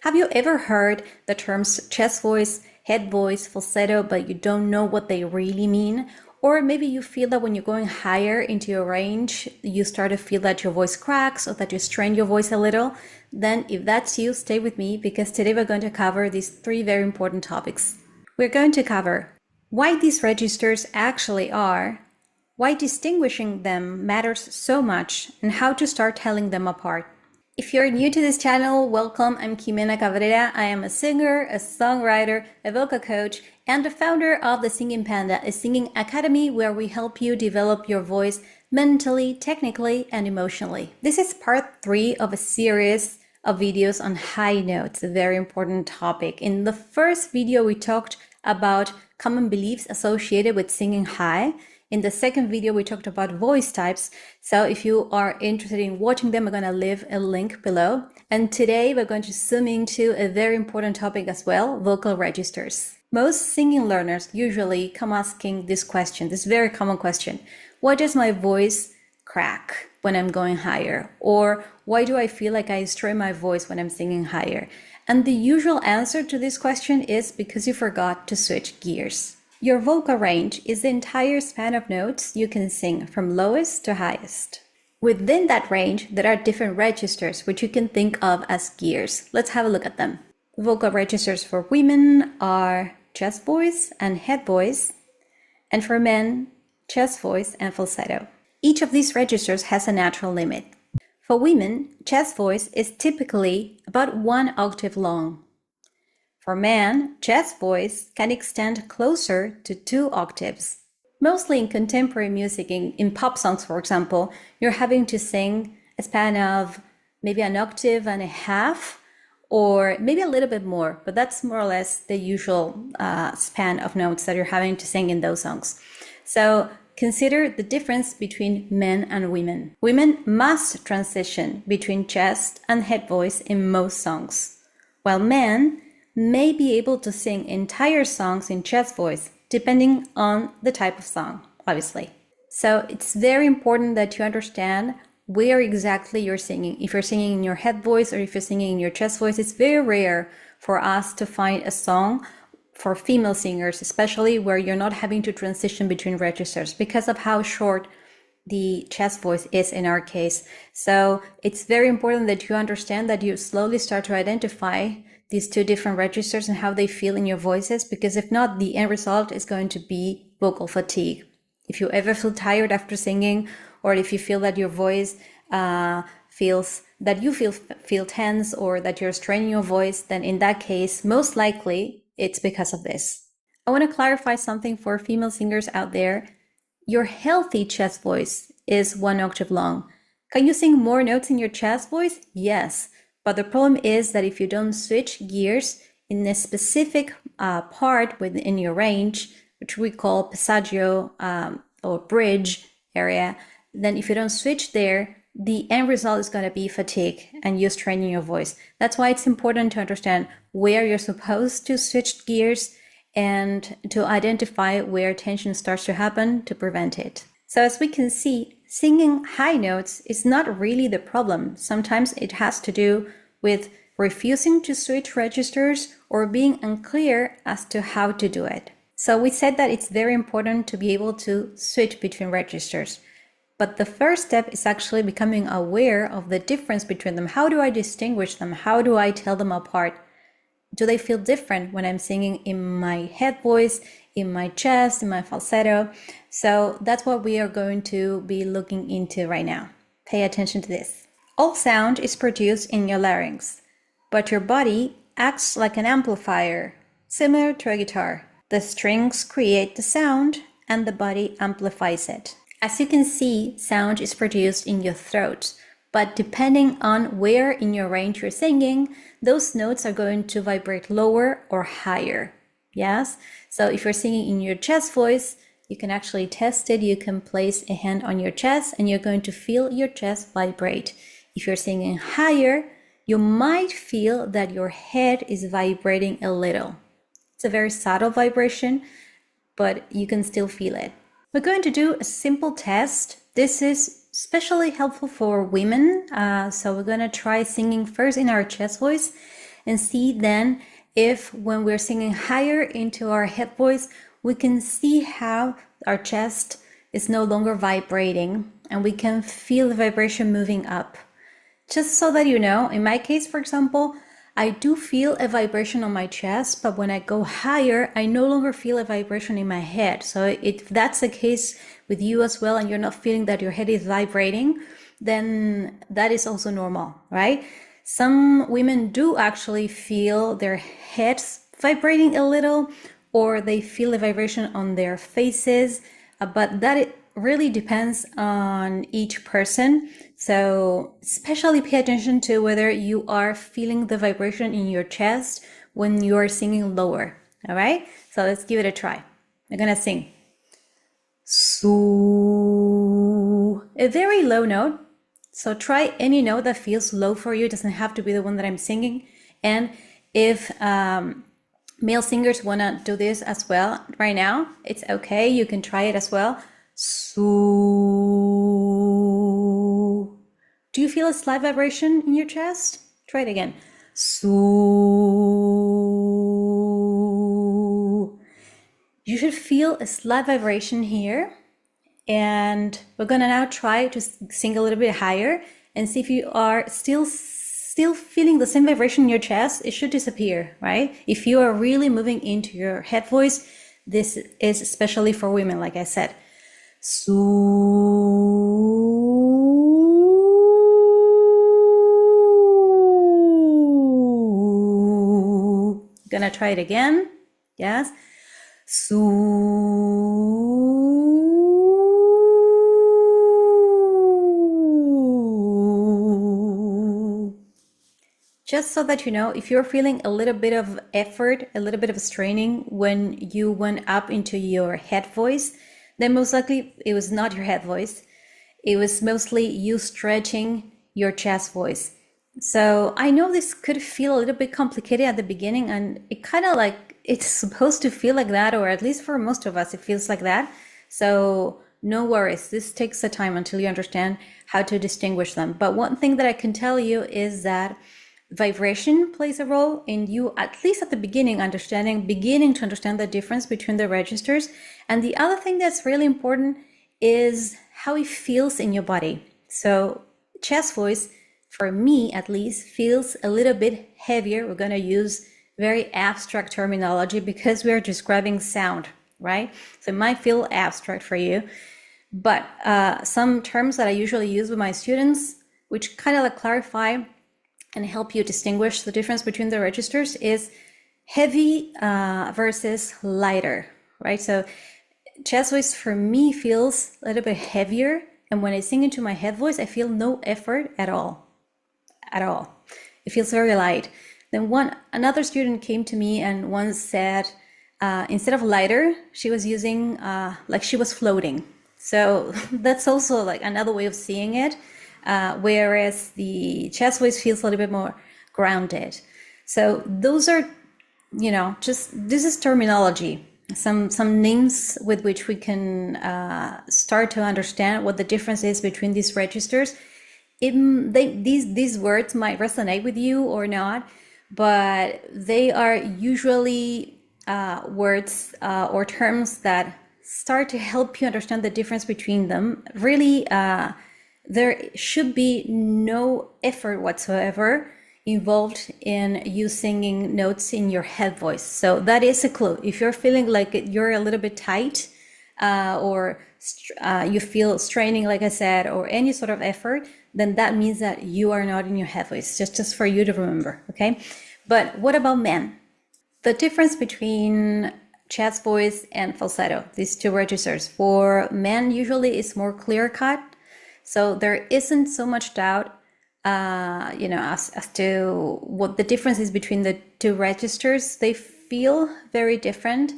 Have you ever heard the terms chest voice, head voice, falsetto, but you don't know what they really mean? Or maybe you feel that when you're going higher into your range, you start to feel that your voice cracks or that you strain your voice a little. Then if that's you, stay with me because today we're going to cover these three very important topics. We're going to cover why these registers actually are, why distinguishing them matters so much, and how to start telling them apart. If you're new to this channel, welcome. I'm Ximena Cabrera. I am a singer, a songwriter, a vocal coach, and the founder of the Singing Panda, a singing academy where we help you develop your voice mentally, technically, and emotionally. This is part 3 of a series of videos on high notes, a very important topic. In the first video, we talked about common beliefs associated with singing high. In the second video, we talked about voice types. So if you are interested in watching them, I'm going to leave a link below. And today we're going to zoom into a very important topic as well, vocal registers. Most singing learners usually come asking this question, this very common question. Why does my voice crack when I'm going higher? Or why do I feel like I strain my voice when I'm singing higher? And the usual answer to this question is because you forgot to switch gears. Your vocal range is the entire span of notes you can sing from lowest to highest. Within that range, there are different registers which you can think of as gears. Let's have a look at them. Vocal registers for women are chest voice and head voice, and for men, chest voice and falsetto. Each of these registers has a natural limit. For women, chest voice is typically about 1 octave long. For men, chest voice can extend closer to 2 octaves. Mostly in contemporary music, in pop songs, for example, you're having to sing a span of maybe 1.5 octaves, or maybe a little bit more, but that's more or less the usual span of notes that you're having to sing in those songs. So consider the difference between men and women. Women must transition between chest and head voice in most songs, while men may be able to sing entire songs in chest voice, depending on the type of song, obviously. So it's very important that you understand where exactly you're singing. If you're singing in your head voice or if you're singing in your chest voice, it's very rare for us to find a song for female singers, especially where you're not having to transition between registers because of how short the chest voice is in our case. So it's very important that you understand that you slowly start to identify these two different registers and how they feel in your voices, because if not, the end result is going to be vocal fatigue. If you ever feel tired after singing, or if you feel that your voice feel tense, or that you're straining your voice, then in that case, most likely it's because of this. I want to clarify something for female singers out there. Your healthy chest voice is 1 octave long. Can you sing more notes in your chest voice? Yes. But the problem is that if you don't switch gears in a specific part within your range, which we call passaggio or bridge area, then if you don't switch there, the end result is going to be fatigue and you straining your voice. That's why it's important to understand where you're supposed to switch gears and to identify where tension starts to happen to prevent it. So as we can see, singing high notes is not really the problem. Sometimes it has to do with refusing to switch registers or being unclear as to how to do it. So we said that it's very important to be able to switch between registers. But the first step is actually becoming aware of the difference between them. How do I distinguish them? How do I tell them apart? Do they feel different when I'm singing in my head voice, in my chest, in my falsetto? So that's what we are going to be looking into right now. Pay attention to this. All sound is produced in your larynx, but your body acts like an amplifier, similar to a guitar. The strings create the sound and the body amplifies it. As you can see, sound is produced in your throat, but depending on where in your range you're singing, those notes are going to vibrate lower or higher. Yes? So if you're singing in your chest voice, you can actually test it. You can place a hand on your chest and you're going to feel your chest vibrate. If you're singing higher, you might feel that your head is vibrating a little. It's a very subtle vibration, but you can still feel it. We're going to do a simple test. This is especially helpful for women. So we're going to try singing first in our chest voice and see then if when we're singing higher into our head voice, we can see how our chest is no longer vibrating and we can feel the vibration moving up. Just so that you know, in my case, for example, I do feel a vibration on my chest, but when I go higher, I no longer feel a vibration in my head. So if that's the case with you as well, and you're not feeling that your head is vibrating, then that is also normal, right? Some women do actually feel their heads vibrating a little, or they feel a vibration on their faces, but that it really depends on each person. So especially pay attention to whether you are feeling the vibration in your chest when you're singing lower. All right, so let's give it a try. I'm gonna sing su, a very low note. So try any note that feels low for you. It doesn't have to be the one that I'm singing. And if male singers want to do this as well right now, it's okay. You can try it as well. Su. Do you feel a slight vibration in your chest? Try it again. Su. You should feel a slight vibration here. And we're gonna now try to sing a little bit higher and see if you are still feeling the same vibration in your chest. It should disappear, right? If you are really moving into your head voice, this is especially for women, like I said. Su. Gonna try it again. Yes. Su. Just so that you know, if you're feeling a little bit of effort, a little bit of straining when you went up into your head voice, then most likely it was not your head voice. It was mostly you stretching your chest voice. So I know this could feel a little bit complicated at the beginning, and it kind of like it's supposed to feel like that, or at least for most of us, it feels like that. So no worries. This takes the time until you understand how to distinguish them. But one thing that I can tell you is that vibration plays a role in you, at least at the beginning, beginning to understand the difference between the registers. And the other thing that's really important is how it feels in your body. So chest voice, for me at least, feels a little bit heavier. We're going to use very abstract terminology because we are describing sound, right? So it might feel abstract for you, but some terms that I usually use with my students, which kind of like clarify and help you distinguish the difference between the registers, is heavy versus lighter, right? So chest voice for me feels a little bit heavier, and when I sing into my head voice, I feel no effort at all. It feels very light. Then another student came to me and once said, instead of lighter, she was using like she was floating. So that's also like another way of seeing it. Whereas the chest voice feels a little bit more grounded. So those are, just this is terminology, some names with which we can start to understand what the difference is between these registers. These words might resonate with you or not, but they are usually words or terms that start to help you understand the difference between them. Really, there should be no effort whatsoever involved in you singing notes in your head voice. So that is a clue. If you're feeling like you're a little bit tight or you feel straining, like I said, or any sort of effort, then that means that you are not in your head voice. Just for you to remember, okay? But what about men? The difference between chest voice and falsetto, these two registers, for men usually is more clear cut. So there isn't so much doubt, as to what the difference is between the two registers. They feel very different.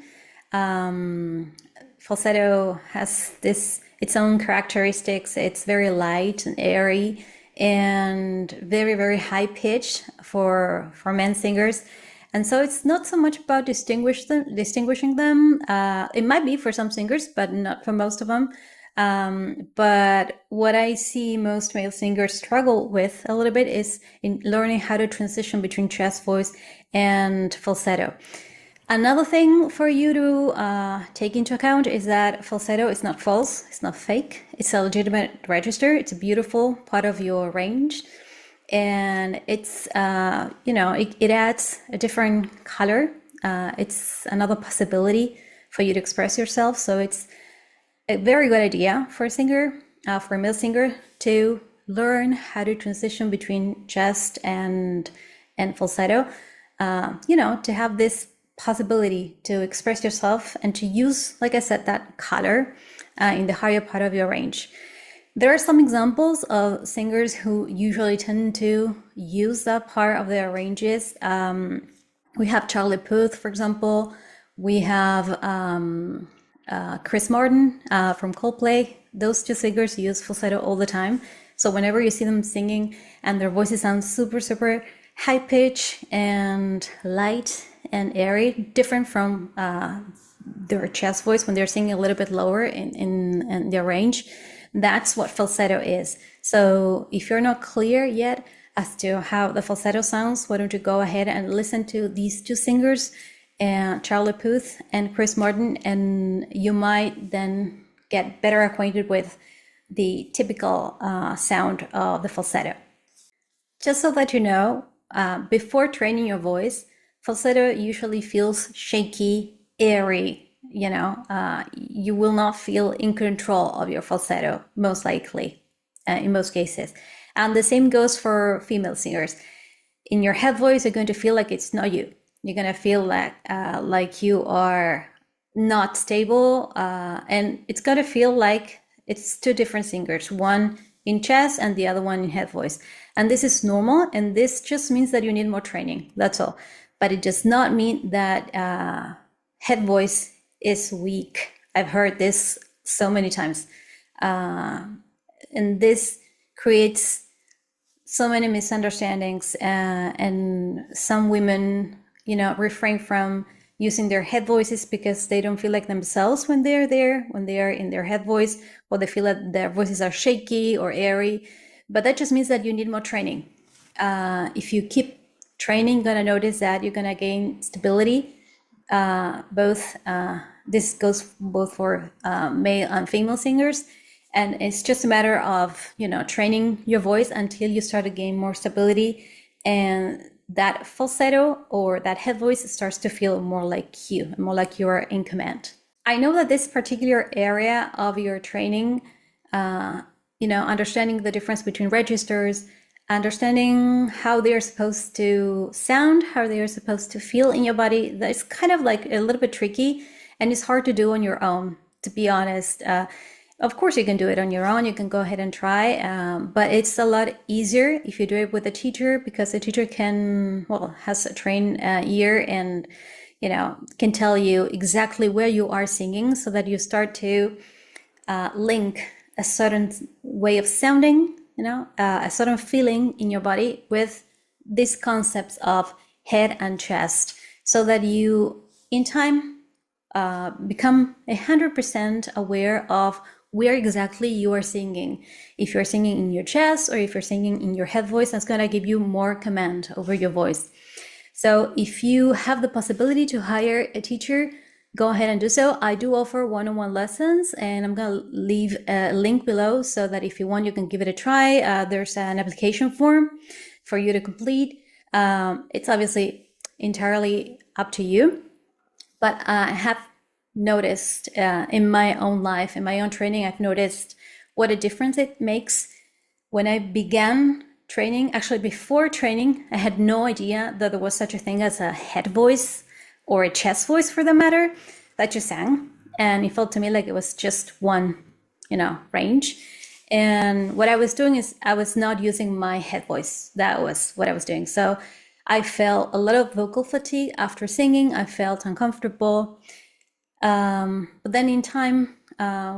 Falsetto has its own characteristics. It's very light and airy and very, very high pitched for men singers. And so it's not so much about distinguishing them. It might be for some singers, but not for most of them. But what I see most male singers struggle with a little bit is in learning how to transition between chest voice and falsetto. Another thing for you to take into account is that falsetto is not false, it's not fake, it's a legitimate register, it's a beautiful part of your range. And it's, it adds a different color. It's another possibility for you to express yourself. So it's a very good idea for a singer, for a male singer, to learn how to transition between chest and falsetto. To have this possibility to express yourself and to use, like I said, that color in the higher part of your range. There are some examples of singers who usually tend to use that part of their ranges. We have Charlie Puth, for example. We have Chris Martin from Coldplay. Those two singers use falsetto all the time. So whenever you see them singing and their voices sound super, super high pitch and light and airy, different from their chest voice when they're singing a little bit lower in their range, that's what falsetto is. So if you're not clear yet as to how the falsetto sounds, why don't you go ahead and listen to these two singers, Charlie Puth and Chris Martin, and you might then get better acquainted with the typical sound of the falsetto. Just so that you know, before training your voice, falsetto usually feels shaky, airy. You will not feel in control of your falsetto, most likely, in most cases. And the same goes for female singers. In your head voice, you're going to feel like it's not you. You're going to feel like you are not stable, and it's going to feel like it's two different singers, one in chest and the other one in head voice. And this is normal, and this just means that you need more training, that's all. But it does not mean that head voice is weak. I've heard this so many times. And this creates so many misunderstandings, and some women, refrain from using their head voices because they don't feel like themselves when they're there, when they are in their head voice, or they feel that their voices are shaky or airy. But that just means that you need more training. If you keep training, you're gonna notice that you're gonna gain stability. This goes both for male and female singers, and it's just a matter of training your voice until you start to gain more stability, and that falsetto or that head voice starts to feel more like you, more like you are in command. I know that this particular area of your training, understanding the difference between registers, understanding how they're supposed to sound, how they're supposed to feel in your body, that's kind of like a little bit tricky, and it's hard to do on your own, to be honest. Of course, you can do it on your own. You can go ahead and try, but it's a lot easier if you do it with a teacher, because the teacher has a trained ear and can tell you exactly where you are singing, so that you start to link a certain way of sounding, a certain feeling in your body with these concepts of head and chest, so that you, in time, become 100% aware of where exactly you are singing. If you're singing in your chest or if you're singing in your head voice, that's going to give you more command over your voice. So if you have the possibility to hire a teacher, go ahead and do so. I do offer one-on-one lessons, and I'm going to leave a link below so that if you want, you can give it a try. There's an application form for you to complete. It's obviously entirely up to you, but I have noticed in my own life, in my own training, I've noticed what a difference it makes. When I began training, actually before training, I had no idea that there was such a thing as a head voice or a chest voice, for the matter, that you sang. And it felt to me like it was just one, range. And what I was doing is I was not using my head voice. That was what I was doing. So I felt a lot of vocal fatigue after singing. I felt uncomfortable. But then in time,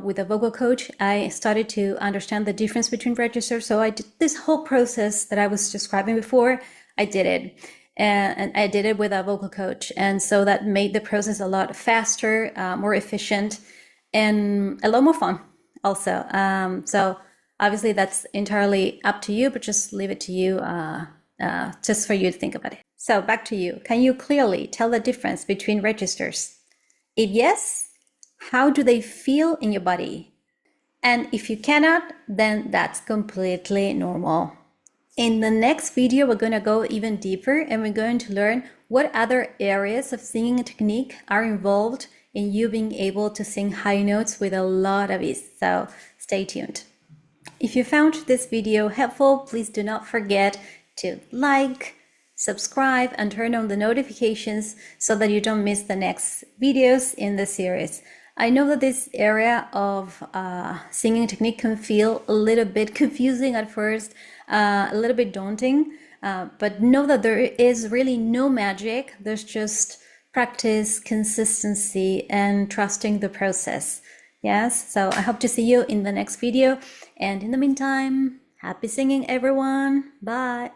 with a vocal coach, I started to understand the difference between registers. So I did this whole process that I was describing before. I did it, and I did it with a vocal coach. And so that made the process a lot faster, more efficient, and a lot more fun. also. So obviously that's entirely up to you, but just leave it to you, just for you to think about it. So back to you. Can you clearly tell the difference between registers? If yes, how do they feel in your body? And if you cannot, then that's completely normal. In the next video, we're going to go even deeper and we're going to learn what other areas of singing technique are involved in you being able to sing high notes with a lot of ease. So stay tuned. If you found this video helpful, please do not forget to like, subscribe, and turn on the notifications so that you don't miss the next videos in the series. I know that this area of singing technique can feel a little bit confusing at first, a little bit daunting, but know that there is really no magic. There's just practice, consistency, and trusting the process. Yes, so I hope to see you in the next video. And in the meantime, happy singing, everyone. Bye.